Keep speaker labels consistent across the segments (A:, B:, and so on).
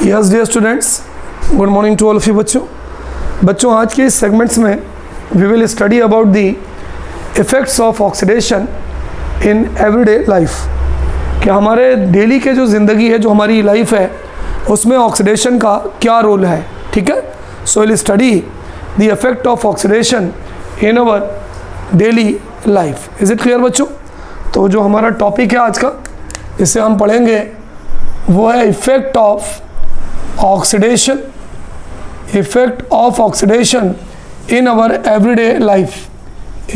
A: Yes dear students, good morning to all of you. बच्चों आज के इस सेगमेंट्स में we will study about the effects of oxidation in everyday life. कि हमारे डेली के जो ज़िंदगी है, जो हमारी लाइफ है, उसमें ऑक्सीडेशन का क्या रोल है। ठीक है, so will study the effect of oxidation in our daily life. Is it clear बच्चों? तो जो हमारा टॉपिक है आज का, जिसे हम पढ़ेंगे, वो है effect of oxidation, effect of oxidation in our everyday life,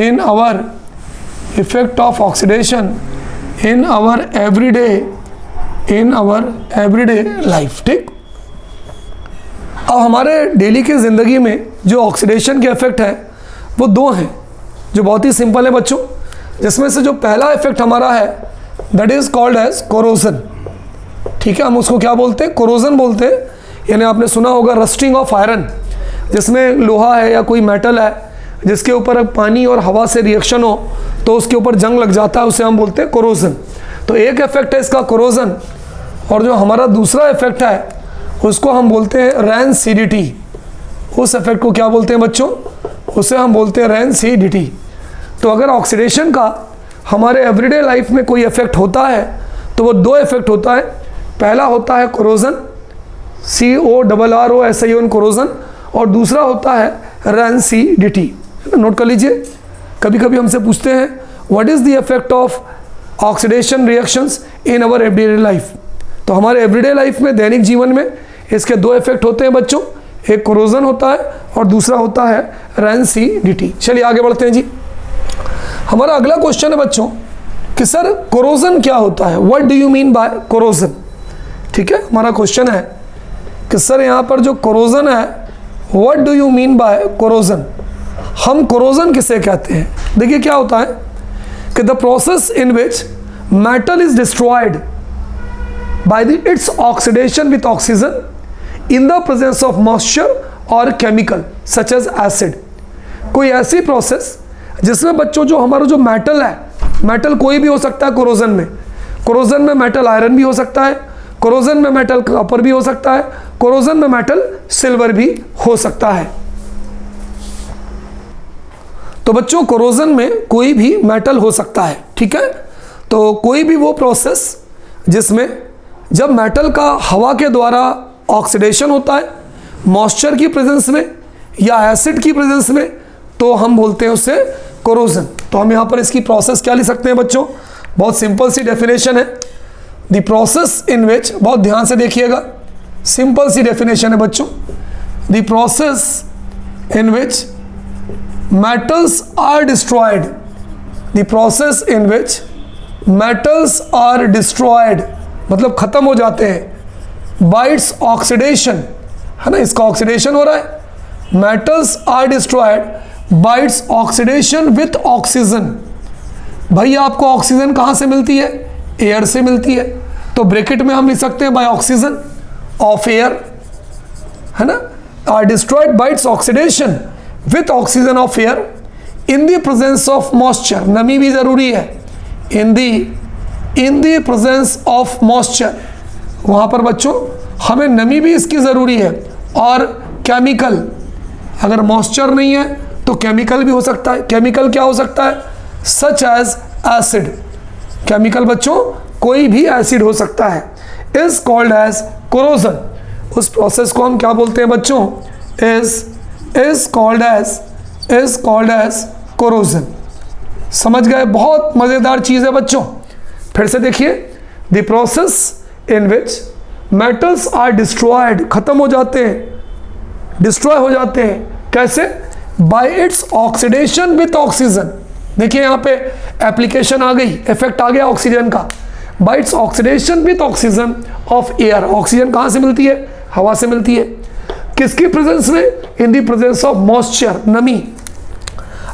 A: in our effect of oxidation in our everyday life. ठीक, अब हमारे डेली की ज़िंदगी में जो ऑक्सीडेशन के इफेक्ट है वो दो हैं, जो बहुत ही सिंपल है बच्चों। जिसमें से जो पहला इफेक्ट हमारा है that is called as corrosion. ठीक है, हम उसको क्या बोलते हैं? कोरोजन बोलते हैं। यानी आपने सुना होगा रस्टिंग ऑफ आयरन, जिसमें लोहा है या कोई मेटल है जिसके ऊपर पानी और हवा से रिएक्शन हो तो उसके ऊपर जंग लग जाता है, उसे हम बोलते हैं कोरोजन। तो एक इफेक्ट है इसका कोरोजन, और जो हमारा दूसरा इफेक्ट है उसको हम बोलते हैं रैनसिडिटी। उस इफेक्ट को क्या बोलते हैं बच्चों? उसे हम बोलते हैं रैनसिडिटी। तो अगर ऑक्सीडेशन का हमारे एवरीडे लाइफ में कोई इफेक्ट होता है तो वो दो इफेक्ट होता है। पहला होता है कोरोजन, CORROSION कोरोजन, और दूसरा होता है रैनसिडिटी। नोट कर लीजिए, कभी कभी हमसे पूछते हैं what is the effect of oxidation reactions in our everyday life. तो हमारे एवरीडे लाइफ में, दैनिक जीवन में, इसके दो इफेक्ट होते हैं बच्चों। एक कोरोजन होता है और दूसरा होता है रैनसिडिटी। चलिए आगे बढ़ते हैं जी। हमारा अगला क्वेश्चन है बच्चों कि सर कोरोजन क्या होता है? What do you mean by corrosion? ठीक है, हमारा क्वेश्चन है कि सर यहाँ पर जो कोरोजन है, what do you mean by corrosion? हम कोरोजन किसे कहते हैं? देखिए क्या होता है कि the process in which metal is destroyed by the it's oxidation with oxygen in the presence of moisture और केमिकल सच एज एसिड। कोई ऐसी प्रोसेस जिसमें बच्चों जो हमारा जो मेटल है, मेटल कोई भी हो सकता है कोरोजन में। कोरोजन में मेटल आयरन भी हो सकता है, कोरोजन में मेटल कॉपर भी हो सकता है, कोरोजन में मेटल सिल्वर भी हो सकता है। तो बच्चों कोरोजन में कोई भी मेटल हो सकता है। ठीक है, तो कोई भी वो प्रोसेस जिसमें जब मेटल का हवा के द्वारा ऑक्सीडेशन होता है, मॉइस्चर की प्रेजेंस में या एसिड की प्रेजेंस में, तो हम बोलते हैं उससे कोरोजन। तो हम यहाँ पर इसकी प्रोसेस क्या लिख सकते हैं बच्चों? बहुत सिंपल सी डेफिनेशन है। द प्रोसेस इन विच, बहुत ध्यान से देखिएगा, सिंपल सी डेफिनेशन है बच्चों। The process in which metals are destroyed, the process in which metals are destroyed मतलब खत्म हो जाते हैं, बाय इट्स ऑक्सीडेशन, है ना, इसका ऑक्सीडेशन हो रहा है। Metals are destroyed by its oxidation with oxygen. भाई आपको ऑक्सीजन कहाँ से मिलती है? एयर से मिलती है। तो ब्रैकेट में हम लिख सकते हैं बाय ऑक्सीजन ऑफ एयर, है ना, are destroyed by its oxidation with oxygen of air in the presence of moisture. नमी भी जरूरी है। In the presence of moisture, वहाँ पर बच्चों हमें नमी भी इसकी ज़रूरी है। और केमिकल, अगर मॉइस्चर नहीं है तो केमिकल भी हो सकता है। केमिकल क्या हो सकता है? सच एज एसिड। केमिकल बच्चों कोई भी एसिड हो सकता है। Is called as corrosion. उस प्रोसेस को हम क्या बोलते हैं बच्चों? Is called as corrosion. समझ गए? बहुत मज़ेदार चीज़ है बच्चों। फिर से देखिए, the process in which metals are destroyed, खत्म हो जाते हैं, डिस्ट्रॉय हो जाते हैं। कैसे? By its oxidation with oxygen. देखिए यहाँ पे एप्लीकेशन आ गई, इफेक्ट आ गया ऑक्सीजन का। Bye its oxidation with oxygen of air. Oxygen कहाँ से मिलती है? हवा से मिलती है। किसकी प्रेजेंस में? इन द प्रेजेंस ऑफ मॉइस्चर, नमी।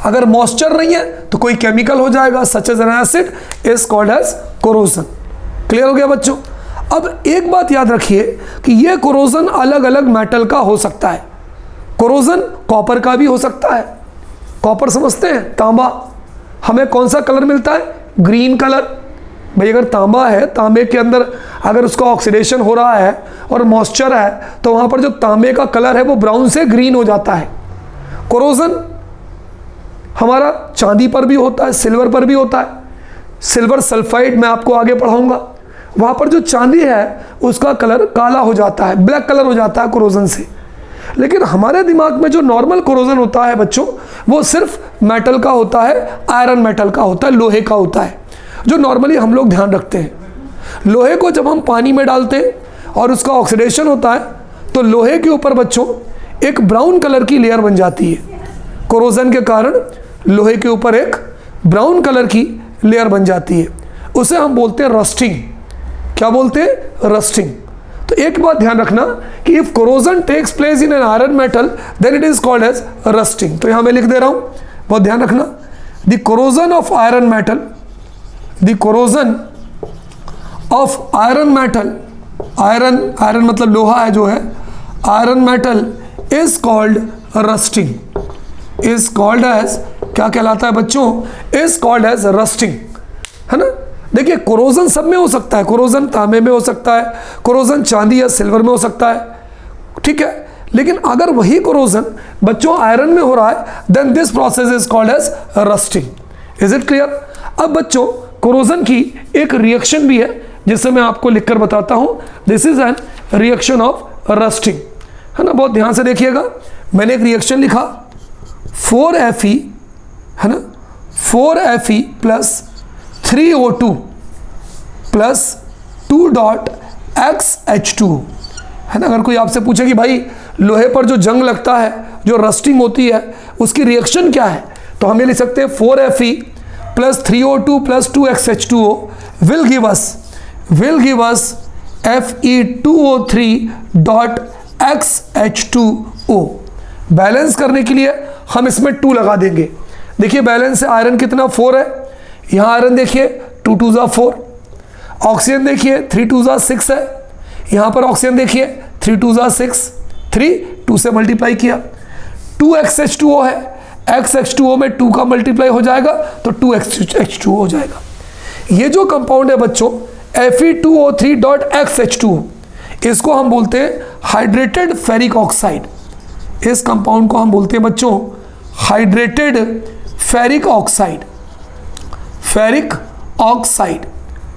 A: अगर मॉइस्चर नहीं है तो कोई केमिकल हो जाएगा such as an acid, is called as corrosion. Clear हो गया बच्चों? अब एक बात याद रखिए कि ये कोरोजन अलग अलग मेटल का हो सकता है। कोरोजन कॉपर का भी हो सकता है। कॉपर समझते हैं? तांबा। हमें कौन सा कलर मिलता है? Green colour. भाई अगर तांबा है, तांबे के अंदर अगर उसका ऑक्सीडेशन हो रहा है और मॉइस्चर है तो वहाँ पर जो तांबे का कलर है वो ब्राउन से ग्रीन हो जाता है। कोरोजन हमारा चांदी पर भी होता है, सिल्वर पर भी होता है। सिल्वर सल्फाइड मैं आपको आगे पढ़ाऊंगा, वहाँ पर जो चांदी है उसका कलर काला हो जाता है, ब्लैक कलर हो जाता है कोरोजन से। लेकिन हमारे दिमाग में जो नॉर्मल कोरोजन होता है बच्चों, वो सिर्फ मेटल का होता है, आयरन मेटल का होता है, लोहे का होता है, जो नॉर्मली हम लोग ध्यान रखते हैं। लोहे को जब हम पानी में डालते हैं और उसका ऑक्सीडेशन होता है तो लोहे के ऊपर बच्चों एक ब्राउन कलर की लेयर बन जाती है। कोरोजन के कारण लोहे के ऊपर एक ब्राउन कलर की लेयर बन जाती है, उसे हम बोलते हैं रस्टिंग। क्या बोलते हैं? रस्टिंग। तो एक बात ध्यान रखना कि if corrosion takes place in an iron metal then it is called as rusting. तो यहां मैं लिख दे रहा हूं, बहुत ध्यान रखना। The corrosion of iron metal, the corrosion of iron metal, iron मतलब लोहा है जो है, iron metal is called rusting, is called as, क्या कहलाता है बच्चों? इज कॉल्ड एज रस्टिंग, है ना। देखिए कोरोजन सब में हो सकता है, कोरोजन तांबे में हो सकता है, कोरोजन चांदी या सिल्वर में हो सकता है, ठीक है। लेकिन अगर वही कोरोजन बच्चों आयरन में हो रहा है then this process is called as rusting. Is it clear? अब बच्चों कोरोजन की एक रिएक्शन भी है जिसे मैं आपको लिखकर बताता हूं। This is an reaction of rusting, है ना। बहुत ध्यान से देखिएगा, मैंने एक रिएक्शन लिखा 4Fe, है ना, 4Fe plus 3O2 plus 2.XH2, है ना। अगर कोई आपसे पूछे कि भाई लोहे पर जो जंग लगता है, जो रस्टिंग होती है, उसकी रिएक्शन क्या है, तो हम ये लिख सकते हैं 4Fe plus 3O2 plus 2XH2O will give us Fe2O3.XH2O। Balance करने के लिए हम इसमें 2 लगा देंगे। देखिए बैलेंस है, आयरन कितना 4 है, यहाँ आयरन देखिए 2 2 ज़ा 4, ऑक्सीजन देखिए 3 2 ज़ा 6 है, यहाँ पर ऑक्सीजन देखिए 3 2 ज़ा 6, 3 2 से मल्टीप्लाई किया, 2XH2O है, XH2O में 2 का मल्टीप्लाई हो जाएगा तो 2XH2O हो जाएगा। ये जो कंपाउंड है बच्चों Fe2O3.XH2O, इसको हम बोलते हैं हाइड्रेटेड फेरिक ऑक्साइड। इस कंपाउंड को हम बोलते हैं बच्चों hydrated ferric oxide. Ferric oxide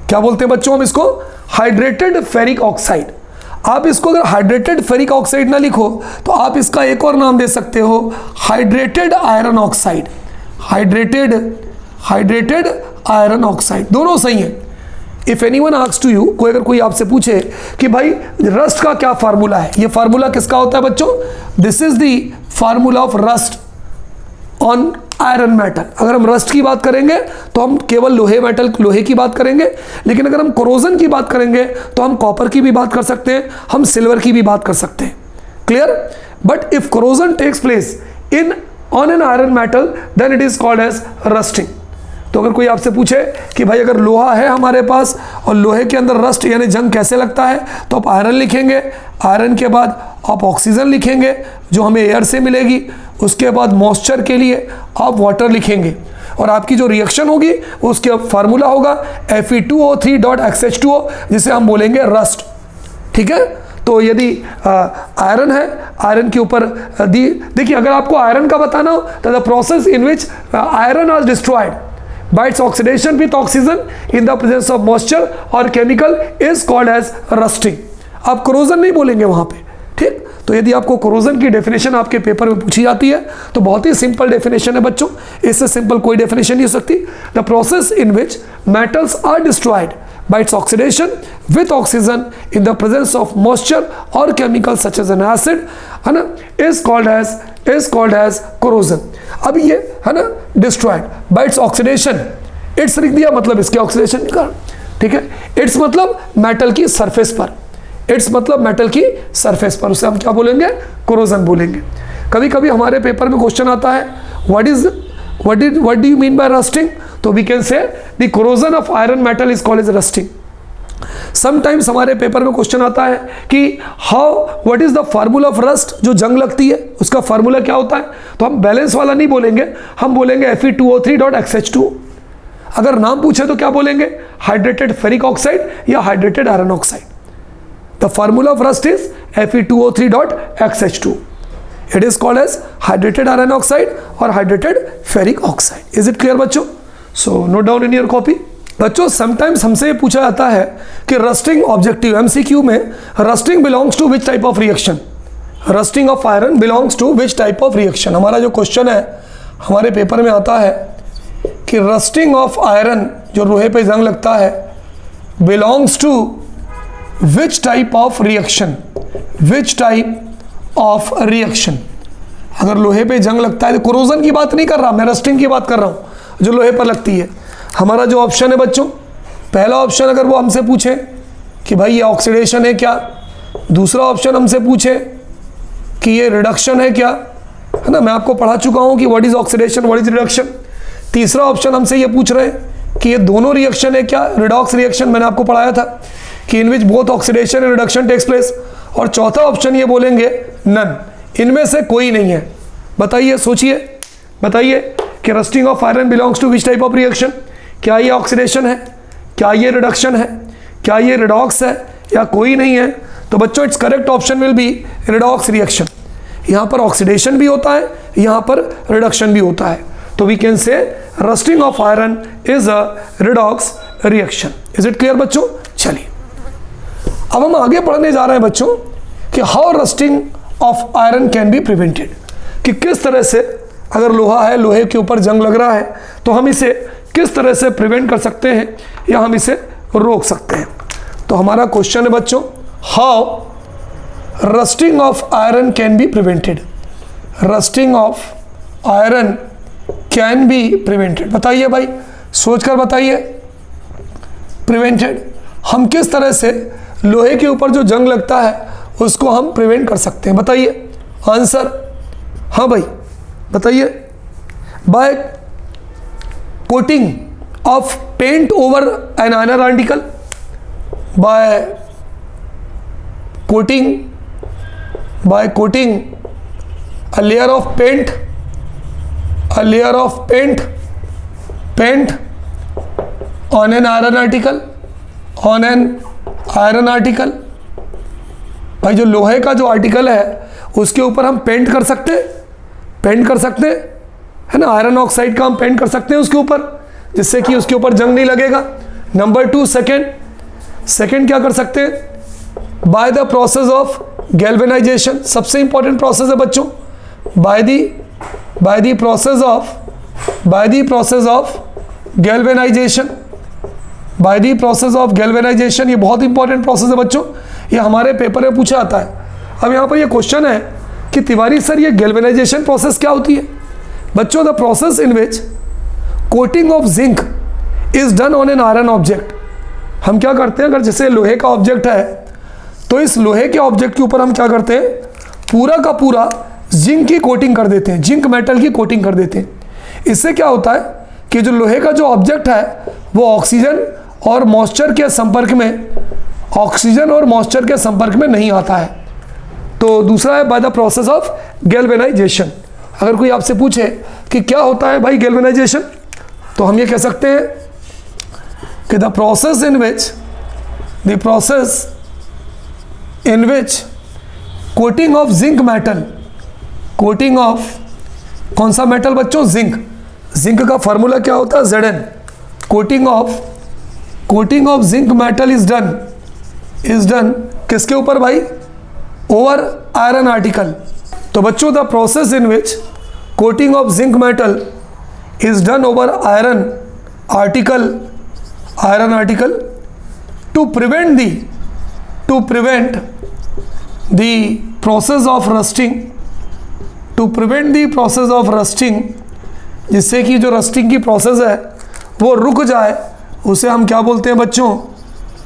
A: क्या बोलते हैं बच्चों हम इसको? Hydrated ferric oxide. आप इसको अगर हाइड्रेटेड फेरिक ऑक्साइड ना लिखो तो आप इसका एक और नाम दे सकते हो, hydrated iron oxide. Hydrated iron oxide, दोनों सही है। If anyone asks to you, अगर कोई आपसे पूछे कि भाई रस्ट का क्या फार्मूला है, ये फार्मूला किसका होता है बच्चों? This is the formula of rust on iron metal. अगर हम रस्ट की बात करेंगे तो हम केवल लोहे की बात करेंगे, लेकिन अगर हम कोरोजन की बात करेंगे तो हम कॉपर की भी बात कर सकते हैं, हम सिल्वर की भी बात कर सकते हैं। Clear? But if corrosion takes place in on an iron metal then it is called as rusting. तो अगर कोई आपसे पूछे कि भाई अगर लोहा है हमारे पास और लोहे के अंदर रस्ट यानी जंग कैसे लगता है, तो आप आयरन लिखेंगे, आयरन के बाद आप ऑक्सीजन लिखेंगे जो हमें एयर से मिलेगी, उसके बाद मॉइस्चर के लिए आप वाटर लिखेंगे और आपकी जो रिएक्शन होगी उसके फार्मूला होगा Fe2O3.XH2O, जिसे हम बोलेंगे रस्ट। ठीक है, तो यदि आयरन है, आयरन के ऊपर देखिए अगर आपको आयरन का बताना हो तो the process in which iron are destroyed by its oxidation with oxygen in the presence of moisture or chemical is called as rusting। आप corrosion नहीं बोलेंगे वहाँ पे, ठीक। तो यदि आपको corrosion की डेफिनेशन आपके पेपर में पूछी जाती है तो बहुत ही सिंपल डेफिनेशन है बच्चों, इससे सिंपल कोई डेफिनेशन नहीं हो सकती। The process in which metals are destroyed by its oxidation with oxygen in the presence of moisture or chemical such as an acid, है ना, is called as corrosion। अब ये है ना destroyed by its oxidation, its लिख दिया मतलब इसके ऑक्सीडेशन के कारण, ठीक है। its मतलब मेटल की सरफेस पर, its मतलब मेटल की सरफेस पर, उसे हम क्या बोलेंगे? corrosion बोलेंगे। कभी कभी हमारे पेपर में क्वेश्चन आता है what do you mean by rusting? तो we can say the corrosion of iron metal is called as rusting। Sometimes हमारे पेपर में क्वेश्चन आता है कि what is the formula of rust, जो जंग लगती है उसका फार्मूला क्या होता है, तो हम बैलेंस वाला नहीं बोलेंगे, हम बोलेंगे Fe2O3.XH2O। अगर नाम पूछे तो क्या बोलेंगे? हाइड्रेटेड फेरिक ऑक्साइड या hydrated iron oxide. The formula of rust is Fe2O3.XH2. It is called as hydrated iron oxide और hydrated ferric oxide. Is it clear बच्चों? So note down in your copy. बच्चों sometimes हमसे ये पूछा जाता है कि रस्टिंग ऑब्जेक्टिव MCQ में rusting belongs to which type of reaction, rusting of iron belongs to which type of reaction. हमारा जो क्वेश्चन है हमारे पेपर में आता है कि रस्टिंग ऑफ आयरन, जो लोहे पे जंग लगता है, belongs to which type of reaction, which type of reaction. अगर लोहे पे जंग लगता है, तो कोरोजन की बात नहीं कर रहा मैं, रस्टिंग की बात कर रहा हूँ जो लोहे पर लगती है। हमारा जो ऑप्शन है बच्चों, पहला ऑप्शन अगर वो हमसे पूछे कि भाई ये ऑक्सीडेशन है क्या, दूसरा ऑप्शन हमसे पूछे कि ये रिडक्शन है क्या, है ना, मैं आपको पढ़ा चुका हूँ कि what is oxidation, what is reduction. तीसरा ऑप्शन हमसे ये पूछ रहे हैं कि ये दोनों रिएक्शन है क्या, रिडॉक्स रिएक्शन, मैंने आपको पढ़ाया था कि in which both oxidation and reduction takes place. और चौथा ऑप्शन ये बोलेंगे नन, इनमें से कोई नहीं है। बताइए, सोचिए, बताइए कि rusting of iron belongs to which type of reaction. क्या ये ऑक्सीडेशन है, क्या ये रिडक्शन है, क्या ये रिडॉक्स है, या कोई नहीं है? तो बच्चों it's correct option will be redox reaction. यहाँ पर ऑक्सीडेशन भी होता है, यहाँ पर रिडक्शन भी होता है। तो we can say rusting of iron is a redox reaction. Is it clear बच्चों? चलिए अब हम आगे पढ़ने जा रहे हैं बच्चों कि how rusting of iron can be prevented, कि किस तरह से अगर लोहा है, लोहे के ऊपर जंग लग रहा है, तो हम इसे किस तरह से प्रिवेंट कर सकते हैं या हम इसे रोक सकते हैं। तो हमारा क्वेश्चन है बच्चों, how rusting of iron can be prevented, rusting of iron can be prevented. बताइए भाई, सोचकर बताइए, प्रिवेंटेड हम किस तरह से लोहे के ऊपर जो जंग लगता है उसको हम प्रिवेंट कर सकते हैं। बताइए आंसर। हाँ भाई बताइए। By coating of paint over an iron article, by coating a layer of paint, a layer of paint on an iron article, on an iron article। भाई जो लोहे का जो आर्टिकल है उसके ऊपर हम पेंट कर सकते हैं, पेंट कर सकते हैं, है ना, आयरन ऑक्साइड का हम पेंट कर सकते हैं उसके ऊपर, जिससे कि उसके ऊपर जंग नहीं लगेगा। नंबर 2, सेकेंड क्या कर सकते हैं, by the process of galvanisation. सबसे इंपॉर्टेंट प्रोसेस है बच्चों, by the process of galvanisation, by the process of galvanisation. ये बहुत इंपॉर्टेंट प्रोसेस है बच्चों, ये हमारे पेपर में पूछा आता है। अब यहाँ पर ये क्वेश्चन है कि तिवारी सर ये गैल्वेनाइजेशन प्रोसेस क्या होती है? बच्चों the process in which coating of zinc is done on an iron object. हम क्या करते हैं, अगर जैसे लोहे का ऑब्जेक्ट है तो इस लोहे के ऑब्जेक्ट के ऊपर हम क्या करते हैं, पूरा का पूरा जिंक की कोटिंग कर देते हैं, जिंक मेटल की कोटिंग कर देते हैं। इससे क्या होता है कि जो लोहे का जो ऑब्जेक्ट है वो ऑक्सीजन और मॉइस्चर के संपर्क में नहीं आता है। तो दूसरा है by the process of galvanisation. अगर कोई आपसे पूछे कि क्या होता है भाई गैल्वेनाइजेशन, तो हम ये कह सकते हैं कि the process in which coating of zinc metal, coating of कौन सा मेटल बच्चों, जिंक का फॉर्मूला क्या होता है, Zn। Coating of zinc metal is done किसके ऊपर भाई, ओवर आयरन आर्टिकल। तो बच्चों the process in which coating of zinc metal is done over iron article to prevent the process of rusting, जिससे कि जो रस्टिंग की प्रोसेस है वो रुक जाए, उसे हम क्या बोलते हैं बच्चों,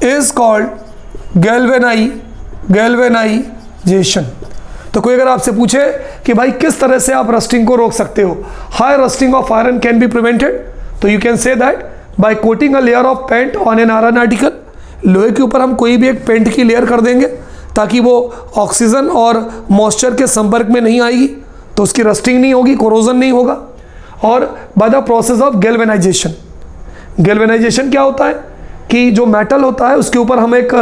A: इज कॉल्ड गैल्वेनाइजेशन। तो कोई अगर आपसे पूछे कि भाई किस तरह से आप रस्टिंग को रोक सकते हो, hi rusting of iron can be prevented, तो you can say that by coating a layer of paint on an iron article. लोहे के ऊपर हम कोई भी एक पेंट की लेयर कर देंगे ताकि वो ऑक्सीजन और मॉइस्चर के संपर्क में नहीं आएगी, तो उसकी रस्टिंग नहीं होगी, कोरोजन नहीं होगा। और by the process of galvanisation, galvanisation क्या होता है कि जो मेटल होता है उसके ऊपर हम एक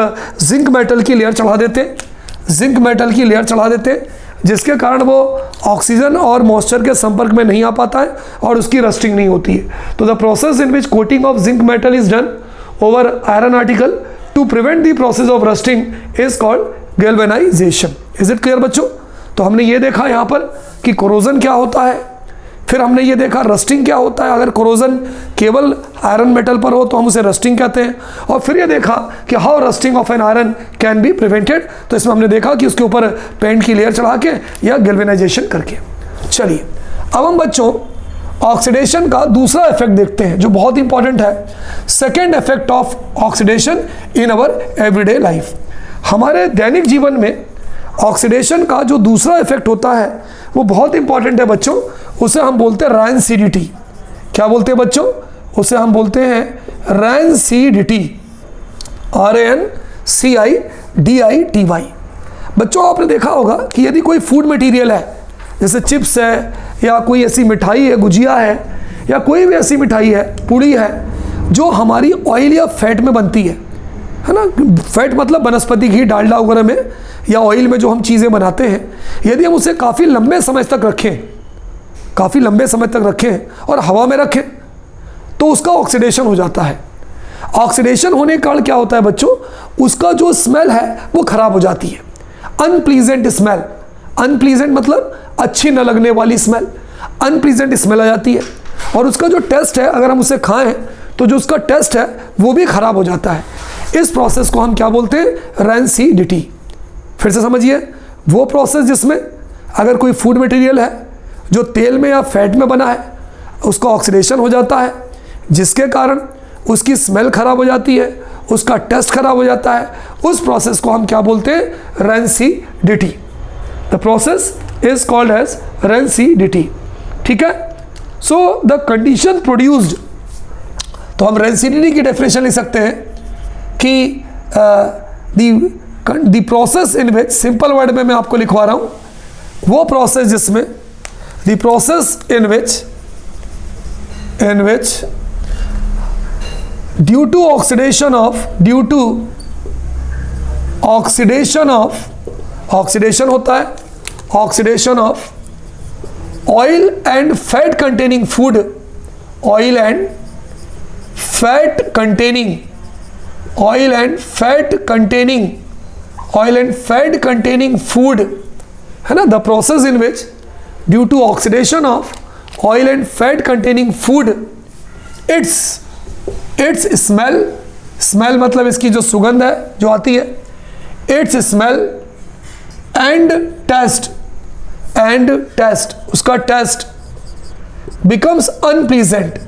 A: जिंक मेटल की लेयर चढ़ा देते हैं, जिंक मेटल की लेयर चढ़ा देते हैं, जिसके कारण वो ऑक्सीजन और मॉइस्चर के संपर्क में नहीं आ पाता है और उसकी रस्टिंग नहीं होती है। तो the process in which coating of zinc metal is done over iron article to prevent the process of rusting is called galvanisation. Is it clear बच्चों? तो हमने ये देखा यहाँ पर कि कोरोजन क्या होता है, फिर हमने ये देखा रस्टिंग क्या होता है। अगर कोरोजन केवल आयरन मेटल पर हो तो हम उसे रस्टिंग कहते हैं, और फिर ये देखा कि how rusting of an iron can be prevented. तो इसमें हमने देखा कि उसके ऊपर पेंट की लेयर चढ़ा के या गैल्वेनाइजेशन करके। चलिए अब हम बच्चों ऑक्सीडेशन का दूसरा इफेक्ट देखते हैं जो बहुत इंपॉर्टेंट है, second effect of oxidation in our everyday life. हमारे दैनिक जीवन में ऑक्सीडेशन का जो दूसरा इफेक्ट होता है वो बहुत इंपॉर्टेंट है बच्चों, उसे हम बोलते हैं रैनसिडिटी। क्या बोलते हैं बच्चों? उसे हम बोलते हैं रैनसिडिटी, RANCIDITY। बच्चों आपने देखा होगा कि यदि कोई फूड मटेरियल है, जैसे चिप्स है या कोई ऐसी मिठाई है, गुजिया है या कोई भी ऐसी मिठाई है, पूड़ी है, जो हमारी ऑयल या फैट में बनती है ना, फैट मतलब वनस्पति घी, डालडा वगैरह में या ऑयल में जो हम चीज़ें बनाते हैं, यदि हम उसे काफ़ी लंबे समय तक रखें, काफ़ी लंबे समय तक रखें और हवा में रखें तो उसका ऑक्सीडेशन हो जाता है। ऑक्सीडेशन होने के कारण क्या होता है बच्चों? उसका जो स्मेल है वो खराब हो जाती है, अनप्लीजेंट स्मेल। अनप्लीजेंट मतलब अच्छी न लगने वाली स्मेल, अनप्लीजेंट स्मेल आ जाती है, और उसका जो टेस्ट है अगर हम उसे खाएं तो जो उसका टेस्ट है वो भी खराब हो जाता है। इस प्रोसेस को हम क्या बोलते हैं? रैनसिडिटी। फिर से समझिए, वो प्रोसेस जिसमें अगर कोई फूड मटेरियल है जो तेल में या फैट में बना है, उसका ऑक्सीडेशन हो जाता है, जिसके कारण उसकी स्मेल खराब हो जाती है, उसका टेस्ट खराब हो जाता है, उस प्रोसेस को हम क्या बोलते हैं? Rancidity. The process is called as rancidity. ठीक है? सो द कंडीशन प्रोड्यूस्ड, तो हम रैनसिडिटी की डेफिनेशन लिख सकते हैं कि the process in which, simple word में मैं आपको लिखवा रहा हूं, वो प्रोसेस जिसमें the process in which due to oxidation होता है, oxidation of oil and fat containing food, oil and fat containing food, है ना। The process in which due to oxidation of oil and fat containing food, its smell मतलब इसकी जो सुगंध है जो आती है, इट्स स्मेल एंड टेस्ट, उसका टेस्ट बिकम्स अनप्लीजेंट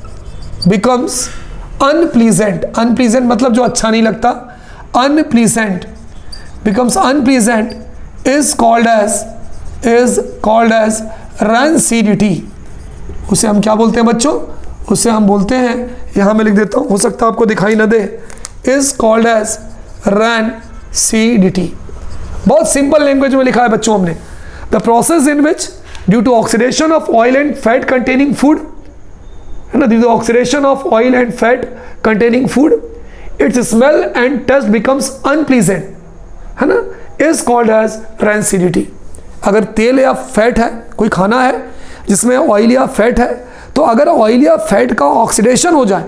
A: मतलब जो अच्छा नहीं लगता, becomes unpleasant is called as rancidity। उसे हम क्या बोलते हैं बच्चों? उसे हम बोलते हैं, यहाँ मैं लिख देता हूँ, हो सकता है आपको दिखाई ना दे, is called as rancidity। बहुत सिंपल लैंग्वेज में लिखा है बच्चों हमने। The process in which due to oxidation of oil and fat containing food, है ना, due to oxidation of oil and fat containing food, its smell and taste becomes unpleasant, है ना, इज कॉल्ड एज रैनसिडिटी। अगर तेल या fat है, कोई खाना है जिसमें ऑयल या फैट है, तो अगर ऑयल या फैट का ऑक्सीडेशन हो जाए,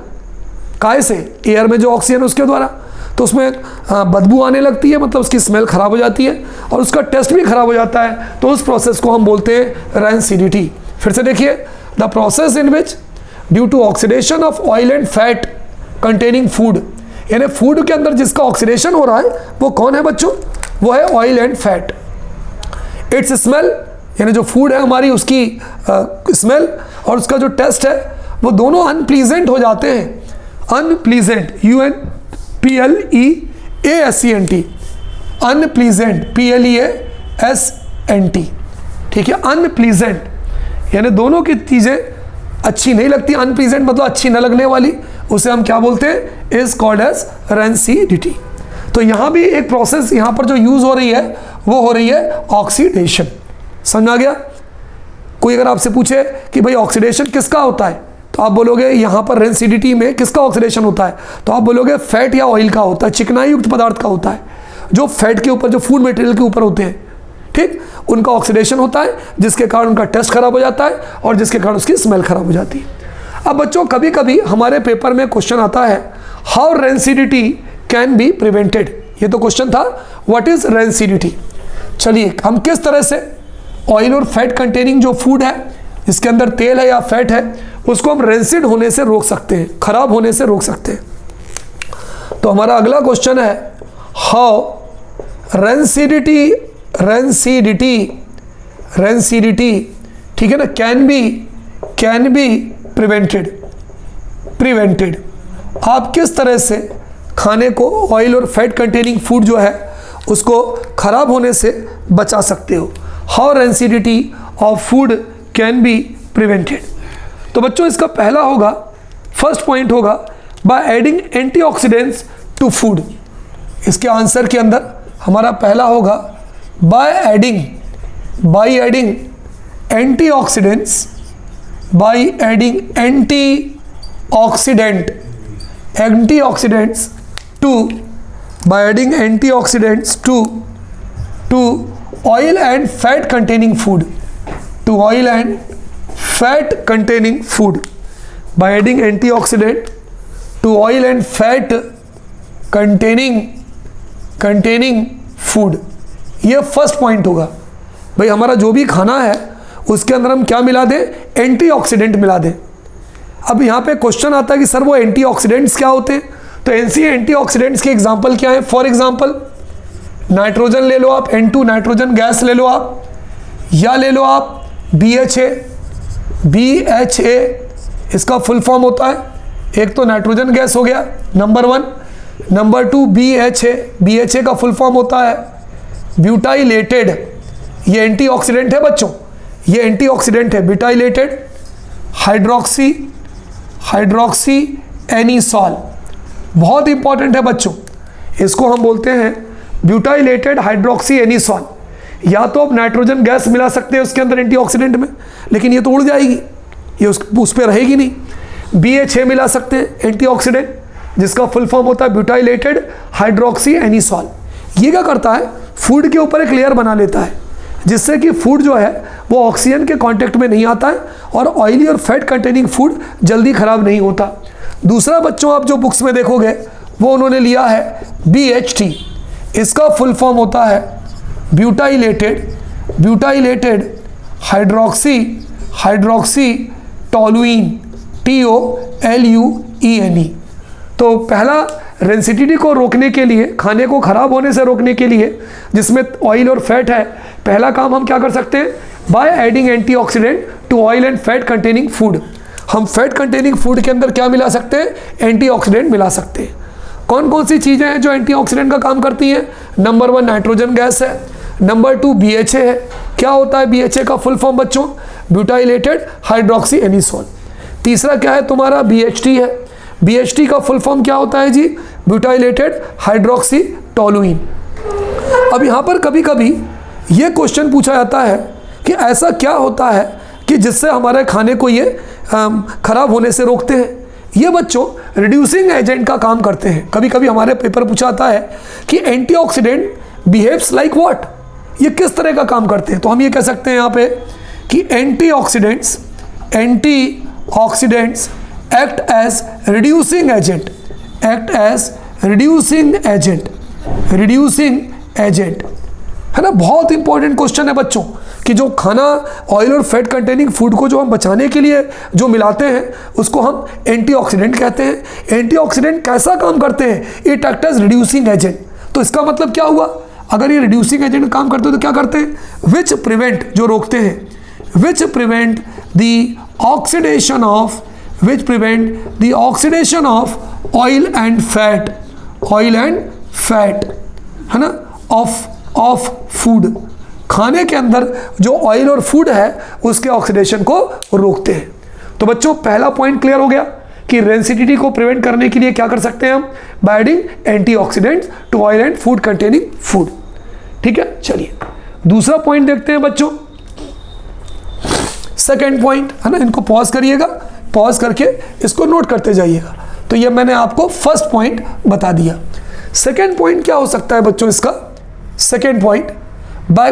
A: काहे से? एयर में जो ऑक्सीजन है उसके द्वारा, तो उसमें बदबू आने लगती है, मतलब उसकी स्मेल खराब हो जाती है और उसका टेस्ट भी खराब हो जाता है, तो उस प्रोसेस को हम बोलते हैं रैनसिडिटी। फिर से देखिए, the process in which due to oxidation of oil and fat containing food, यानी फूड के अंदर जिसका ऑक्सीडेशन हो रहा है वो कौन है बच्चों? वो है oil and fat. It's smell, यानी जो फूड है हमारी उसकी स्मेल और उसका जो टेस्ट है वो दोनों अनप्लीजेंट हो जाते हैं। Unpleasant, UNPLEASENT, unpleasant, PLEASENT। ठीक है, अनप्लीजेंट यानी दोनों की चीज़ें अच्छी नहीं लगती, अनप्लीजेंट मतलब अच्छी न लगने वाली, उसे हम क्या बोलते हैं? Is called as rancidity. तो यहाँ भी एक प्रोसेस यहाँ पर जो यूज हो रही है वो हो रही है ऑक्सीडेशन। समझ आ गया? कोई अगर आपसे पूछे कि भाई ऑक्सीडेशन किसका होता है, तो आप बोलोगे यहाँ पर रेंसिडिटी में किसका ऑक्सीडेशन होता है, तो आप बोलोगे फैट या ऑयल का होता है, चिकनाई युक्त पदार्थ का होता है, जो फैट के ऊपर, जो फूड मटेरियल के ऊपर होते हैं, ठीक, उनका ऑक्सीडेशन होता है, जिसके कारण उनका टेस्ट खराब हो जाता है और जिसके कारण उसकी स्मेल खराब हो जाती है। अब बच्चों कभी कभी हमारे पेपर में क्वेश्चन आता है, how rancidity can be prevented. ये तो क्वेश्चन था, व्हाट इज रेंसिडिटी। चलिए हम किस तरह से ऑयल और फैट कंटेनिंग जो फूड है, जिसके अंदर तेल है या फैट है, उसको हम रेंसिड होने से रोक सकते हैं, खराब होने से रोक सकते हैं। तो हमारा अगला क्वेश्चन है, हाउ रेंसिडिटी ठीक है ना, कैन बी प्रिवेंटेड। आप किस तरह से खाने को, ऑयल और फैट कंटेनिंग फूड जो है उसको खराब होने से बचा सकते हो। How rancidity of food can be prevented. तो बच्चों इसका पहला होगा, फर्स्ट पॉइंट होगा, by adding antioxidants to food. इसके आंसर के अंदर हमारा पहला होगा by adding antioxidants to oil and fat containing food, by adding antioxidant to oil and fat containing food। ये फर्स्ट पॉइंट होगा। भाई हमारा जो भी खाना है उसके अंदर हम क्या मिला दें, एंटीऑक्सीडेंट मिला दें। अब यहाँ पे क्वेश्चन आता है कि सर वो एंटीऑक्सीडेंट्स क्या होते हैं, तो एंटीऑक्सीडेंट्स के एग्जांपल क्या है। फॉर एग्जांपल नाइट्रोजन ले लो आप, N2 नाइट्रोजन गैस ले लो आप, या ले लो आप BHA, इसका फुल फॉर्म होता है, एक तो नाइट्रोजन गैस हो गया नंबर 1, नंबर 2 BHA का फुल फॉर्म होता है ब्यूटाइलेटेड। ये एंटीऑक्सीडेंट है बच्चों, ये एंटीऑक्सीडेंट है, ब्यूटाइलेटेड हाइड्रोक्सी एनिसॉल, बहुत इंपॉर्टेंट है बच्चों, इसको हम बोलते हैं ब्यूटाइलेटेड हाइड्रोक्सी एनिसॉल। या तो आप नाइट्रोजन गैस मिला सकते हैं उसके अंदर एंटीऑक्सीडेंट में, लेकिन ये तो उड़ जाएगी, ये उस पर रहेगी नहीं। BHA मिला सकते हैं एंटीऑक्सीडेंट, जिसका फुल फॉर्म होता है ब्यूटाइलेटेड हाइड्रोक्सी एनिसॉल। ये क्या करता है, फूड के ऊपर एक लेयर बना लेता है, जिससे कि फूड जो है वो ऑक्सीजन के कांटेक्ट में नहीं आता है और ऑयली और फैट कंटेनिंग फूड जल्दी खराब नहीं होता। दूसरा बच्चों आप जो बुक्स में देखोगे वो उन्होंने लिया है BHT, इसका फुल फॉर्म होता है ब्यूटाइलेटेड हाइड्रोक्सी टोलुइन, TOLUENE। तो पहला रेंसिडिटी को रोकने के लिए, खाने को खराब होने से रोकने के लिए, जिसमें ऑयल और फैट है, पहला काम हम क्या कर सकते हैं, by adding antioxidant to oil and fat containing food. हम फैट कंटेनिंग फूड के अंदर क्या मिला सकते हैं, एंटीऑक्सीडेंट मिला सकते हैं। कौन कौन सी चीज़ें हैं जो एंटीऑक्सीडेंट का काम करती हैं। नंबर 1 नाइट्रोजन गैस है, नंबर 2 BHA है। क्या होता है BHA का फुल फॉर्म बच्चों, ब्यूटाइलेटेड हाइड्रोक्सी एनिसॉल। तीसरा क्या है तुम्हारा, BHT है, BHT का फुल फॉर्म क्या होता है जी, ब्यूटाइलेटेड हाइड्रोक्सी टोलुइन। अब यहाँ पर कभी कभी ये क्वेश्चन पूछा जाता है कि ऐसा क्या होता है कि जिससे हमारे खाने को ये खराब होने से रोकते हैं। ये बच्चों रिड्यूसिंग एजेंट का काम करते हैं। कभी कभी हमारे पेपर पूछा जाता है कि एंटीऑक्सीडेंट बिहेव्स लाइक व्हाट, ये किस तरह का काम करते हैं। तो हम ये कह सकते हैं यहाँ पे कि antioxidants act as reducing agent, है ना। बहुत इंपॉर्टेंट क्वेश्चन है बच्चों कि जो खाना ऑयल और फैट कंटेनिंग फूड को जो हम बचाने के लिए जो मिलाते हैं उसको हम एंटीऑक्सीडेंट कहते हैं। एंटीऑक्सीडेंट कैसा काम करते हैं, it act as reducing agent. तो इसका मतलब क्या हुआ, अगर ये रिड्यूसिंग एजेंट काम करते हैं तो क्या करते हैं, विच प्रिवेंट, जो रोकते हैं, which prevent the oxidation of oil and fat, है ना, ऑफ फूड। खाने के अंदर जो ऑयल और फूड है उसके ऑक्सीडेशन को रोकते हैं। तो बच्चों पहला पॉइंट क्लियर हो गया कि रेंसिडिटी को प्रिवेंट करने के लिए क्या कर सकते हैं हम, by adding antioxidants to oil and food containing food. ठीक है, चलिए दूसरा पॉइंट देखते हैं बच्चों, सेकेंड पॉइंट, है ना। इनको पॉज करिएगा, पॉज करके इसको नोट करते जाइएगा। तो ये मैंने आपको फर्स्ट पॉइंट बता दिया। सेकेंड पॉइंट क्या हो सकता है बच्चों इसका? Second point, by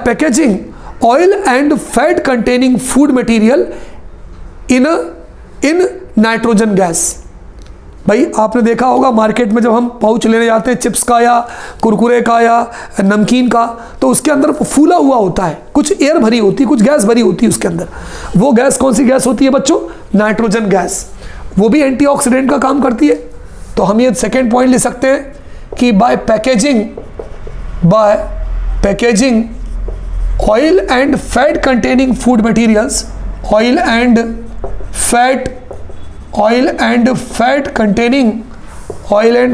A: packaging oil and fat containing food material in nitrogen gas. भाई आपने देखा होगा मार्केट में जब हम पाउच लेने जाते हैं चिप्स का या कुरकुरे का या नमकीन का, तो उसके अंदर फूला हुआ होता है, कुछ एयर भरी होती है, कुछ गैस भरी होती है उसके अंदर। वो गैस कौन सी गैस होती है बच्चों? Nitrogen gas. वो भी एंटीऑक्सीडेंट का काम करती है। तो हम ये सेकेंड पॉइंट ले सकते हैं कि by packaging oil and fat containing food materials, oil and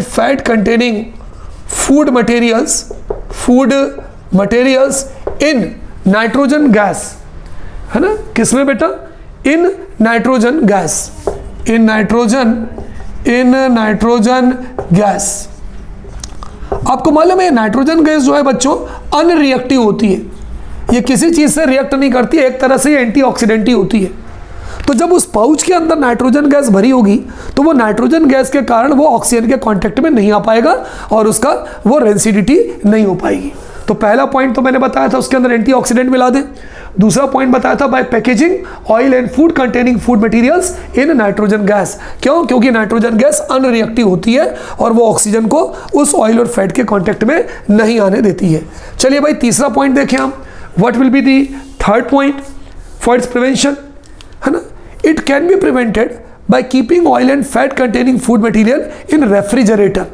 A: fat containing food materials in nitrogen gas, है ना? किसमें बेटा? In nitrogen gas. आपको मालूम है नाइट्रोजन गैस जो है बच्चों अनरिएक्टिव होती है, ये किसी चीज से रिएक्ट नहीं करती है, एक तरह से एंटीऑक्सीडेंट ही होती है। तो जब उस पाउच के अंदर नाइट्रोजन गैस भरी होगी तो वो नाइट्रोजन गैस के कारण वो ऑक्सीजन के कांटेक्ट में नहीं आ पाएगा और उसका वो रेंसिडिटी नहीं हो पाएगी। तो पहला पॉइंट तो मैंने बताया था उसके अंदर एंटीऑक्सीडेंट मिला दें। दूसरा पॉइंट बताया था by packaging oil and food containing food materials in nitrogen gas. क्यों? क्योंकि नाइट्रोजन गैस अनरिएक्टिव होती है और वो ऑक्सीजन को उस ऑयल और फैट के कांटेक्ट में नहीं आने देती है। चलिए भाई तीसरा पॉइंट देखें हम। What will be the third point for its prevention, है ना? It can be prevented by keeping oil and fat containing food material in refrigerator.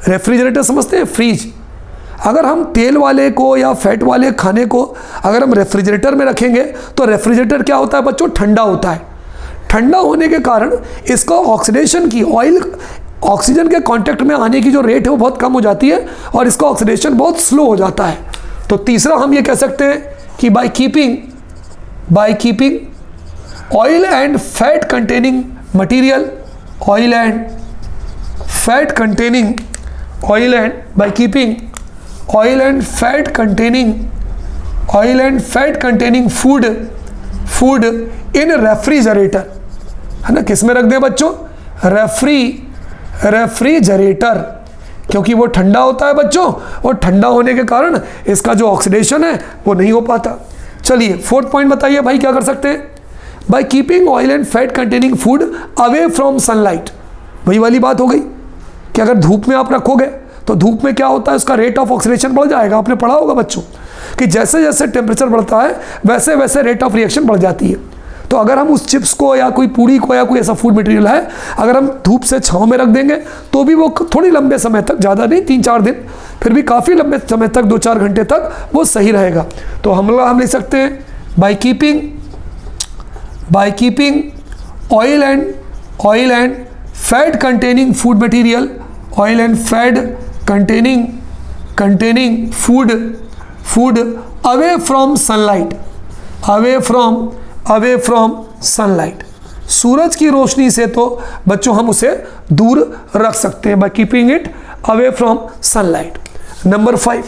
A: Refrigerator समझते हैं? फ्रीज। अगर हम तेल वाले को या फैट वाले खाने को अगर हम रेफ्रिजरेटर में रखेंगे तो रेफ्रिजरेटर क्या होता है बच्चों? ठंडा होता है। ठंडा होने के कारण इसका ऑक्सीडेशन की ऑयल ऑक्सीजन के कांटेक्ट में आने की जो रेट है वो बहुत कम हो जाती है और इसका ऑक्सीडेशन बहुत स्लो हो जाता है। तो तीसरा हम ये कह सकते हैं कि bye keeping oil and fat containing material, by keeping oil and fat containing food in refrigerator, है ना? किस में रख दें बच्चों? रेफ्रिजरेटर, क्योंकि वो ठंडा होता है बच्चों और ठंडा होने के कारण इसका जो ऑक्सीडेशन है वो नहीं हो पाता। चलिए फोर्थ पॉइंट बताइए भाई क्या कर सकते हैं? By keeping oil and fat containing food away from sunlight. वही वाली बात हो गई कि अगर धूप में आप रखोगे तो धूप में क्या होता है? उसका रेट ऑफ ऑक्सीडेशन बढ़ जाएगा। आपने पढ़ा होगा बच्चों कि जैसे जैसे टेम्परेचर बढ़ता है वैसे वैसे रेट ऑफ रिएक्शन बढ़ जाती है। तो अगर हम उस चिप्स को या कोई पूड़ी को या कोई ऐसा फूड मटेरियल है अगर हम धूप से छांव में रख देंगे तो भी वो थोड़ी लंबे समय तक, ज़्यादा नहीं 3-4 दिन, फिर भी काफ़ी लंबे समय तक 2-4 घंटे तक वो सही रहेगा। तो हम लिख सकते हैं by keeping oil and fat containing food material, oil and fat containing food away from sunlight. सूरज की रोशनी से तो बच्चों हम उसे दूर रख सकते हैं by keeping it away from sunlight. Number 5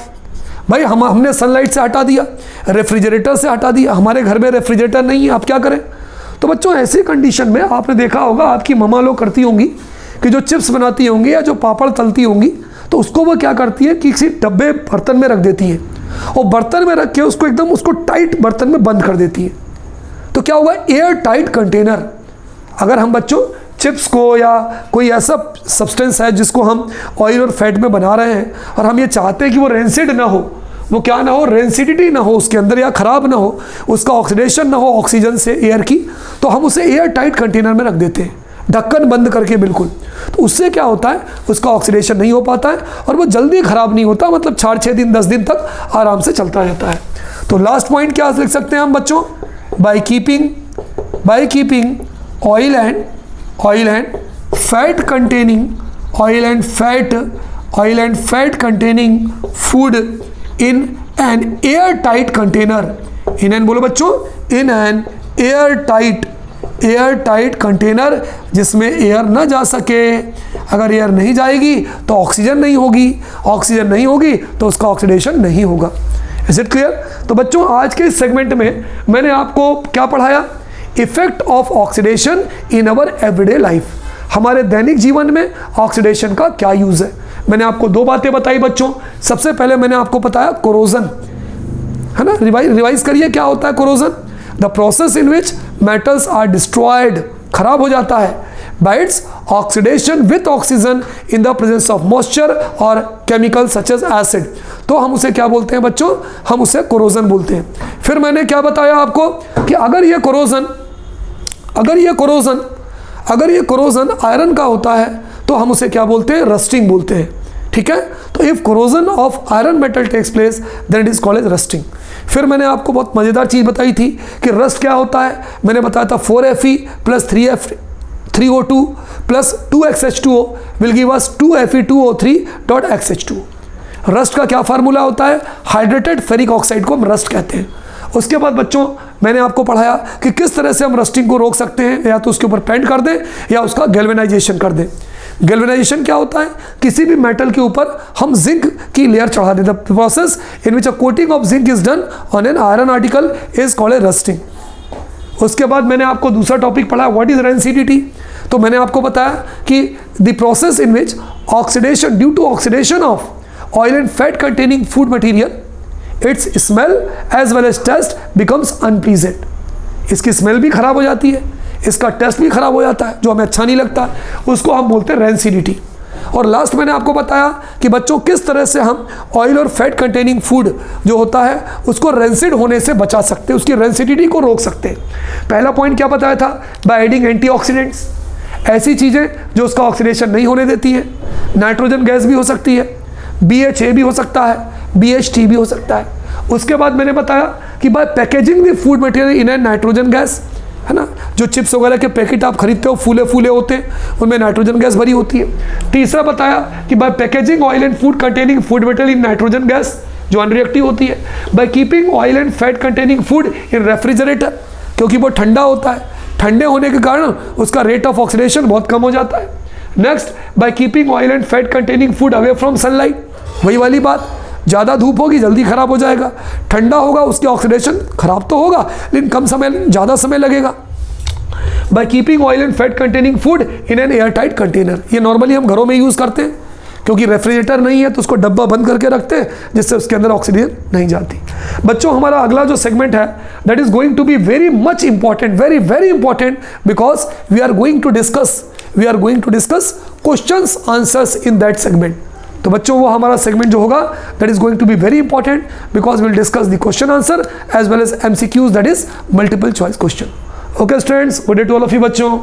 A: भाई हमने सनलाइट से हटा दिया, रेफ्रिजरेटर से हटा दिया, हमारे घर में रेफ्रिजरेटर नहीं है, आप क्या करें? तो बच्चों ऐसी कंडीशन में आपने देखा होगा आपकी मम्मा लोग करती होंगी कि जो चिप्स बनाती होंगी या जो पापड़ तलती होंगी तो उसको वो क्या करती है कि किसी डब्बे बर्तन में रख देती है और बर्तन में रख के उसको टाइट बर्तन में बंद कर देती है। तो क्या हुआ? Air tight container. अगर हम बच्चों चिप्स को या कोई ऐसा सब्सटेंस है जिसको हम ऑयल और फैट में बना रहे हैं और हम ये चाहते हैं कि वो रेंसिड ना हो, वो क्या ना हो, रेंसिडिटी ना हो उसके अंदर या ख़राब ना हो, उसका ऑक्सीडेशन ना हो ऑक्सीजन से एयर की, तो हम उसे एयर टाइट कंटेनर में रख देते हैं ढक्कन बंद करके बिल्कुल। तो उससे क्या होता है? उसका ऑक्सीडेशन नहीं हो पाता है और वो जल्दी ख़राब नहीं होता, मतलब 4-6 दिन 10 दिन तक आराम से चलता रहता है। तो लास्ट पॉइंट क्या लिख सकते हैं हम बच्चों? Bye keeping oil and fat containing food in an air tight container. In an बोलो बच्चों, in an air tight container जिसमें एयर ना जा सके। अगर एयर नहीं जाएगी तो ऑक्सीजन नहीं होगी तो उसका ऑक्सीडेशन नहीं होगा। Is it clear? तो बच्चों आज के इस सेगमेंट में मैंने आपको क्या पढ़ाया? Effect of oxidation in our everyday life, हमारे दैनिक जीवन में ऑक्सीडेशन का क्या यूज़ है। मैंने आपको दो बातें बताई बच्चों। सबसे पहले मैंने आपको बताया कोरोजन, है ना, रिवाइज करिए क्या होता है corrosion. The process in which metals are destroyed, खराब हो जाता है by its oxidation with oxygen in the presence of moisture और केमिकल सच एज एसिड, तो हम उसे क्या बोलते हैं बच्चों, हम उसे कोरोजन बोलते हैं। फिर मैंने क्या बताया आपको कि अगर ये कोरोजन आयरन का होता है तो हम उसे क्या बोलते हैं, रस्टिंग बोलते हैं, ठीक है। तो if corrosion of iron metal takes place then it is called as rusting. फिर मैंने आपको बहुत मज़ेदार चीज़ बताई थी कि रस्ट क्या होता है, मैंने बताया था 4Fe plus 3O2 plus 2XH2O will give us 2Fe2O3.XH2। Rust का क्या फार्मूला होता है, हाइड्रेटेड फेरिक ऑक्साइड को हम रस्ट कहते हैं। उसके बाद बच्चों मैंने आपको पढ़ाया कि किस तरह से हम रस्टिंग को रोक सकते हैं, या तो उसके ऊपर पेंट कर दें या उसका गैल्वेनाइजेशन कर दें। गैल्वेनाइजेशन क्या होता है, किसी भी मेटल के ऊपर हम जिंक की लेयर चढ़ा देते हैं। Process in which a coating of zinc is done on an iron article is called a rusting. उसके बाद मैंने आपको दूसरा टॉपिक पढ़ा, व्हाट इज रेंसिडिटी। तो मैंने आपको बताया कि the process in which oxidation due to oxidation of oil and fat containing food material its smell as well as taste becomes unpleasant. इसकी स्मेल भी खराब हो जाती है, इसका टेस्ट भी खराब हो जाता है, जो हमें अच्छा नहीं लगता, उसको हम बोलते हैं रेंसिडिटी। और लास्ट मैंने आपको बताया कि बच्चों किस तरह से हम ऑयल और फैट कंटेनिंग फूड जो होता है उसको रेंसिड होने से बचा सकते हैं, उसकी रेंसिडिटी को रोक सकते हैं। पहला पॉइंट क्या बताया था, बाय एडिंग एंटीऑक्सीडेंट्स, ऐसी चीज़ें जो उसका ऑक्सीडेशन नहीं होने देती हैं। नाइट्रोजन गैस भी हो सकती है, BHA भी हो सकता है, BHT भी हो सकता है। उसके बाद मैंने बताया कि by packaging the food material in a nitrogen gas, है ना, जो चिप्स वगैरह के पैकेट आप खरीदते हो फूले फूले होते हैं, उनमें नाइट्रोजन गैस भरी होती है। तीसरा बताया कि by packaging oil and food containing food material in nitrogen gas, जो अनरिएक्टिव होती है। By keeping oil and fat containing food in refrigerator, क्योंकि वो ठंडा होता है, ठंडे होने के कारण उसका रेट ऑफ ऑक्सीडेशन बहुत कम हो जाता है। Next, bye keeping oil and fat containing food away from sunlight, वही वाली बात, ज़्यादा धूप होगी जल्दी खराब हो जाएगा, ठंडा होगा उसकी ऑक्सीडेशन खराब तो होगा लेकिन कम समय, ज़्यादा समय लगेगा। Bye keeping oil and fat containing food in an air tight container, ये नॉर्मली हम घरों में यूज़ करते हैं, क्योंकि रेफ्रिजरेटर नहीं है तो उसको डब्बा बंद करके रखते हैं जिससे उसके अंदर ऑक्सीजन नहीं जाती। बच्चों हमारा अगला जो सेगमेंट है that is going to be very much important, very very important, because we are going to discuss questions answers in that segment. तो बच्चों वो हमारा सेगमेंट जो होगा that is going to be very important, because will discuss the question answer as well as MCQs, that is multiple choice question. Okay students, good day to all of you बच्चों।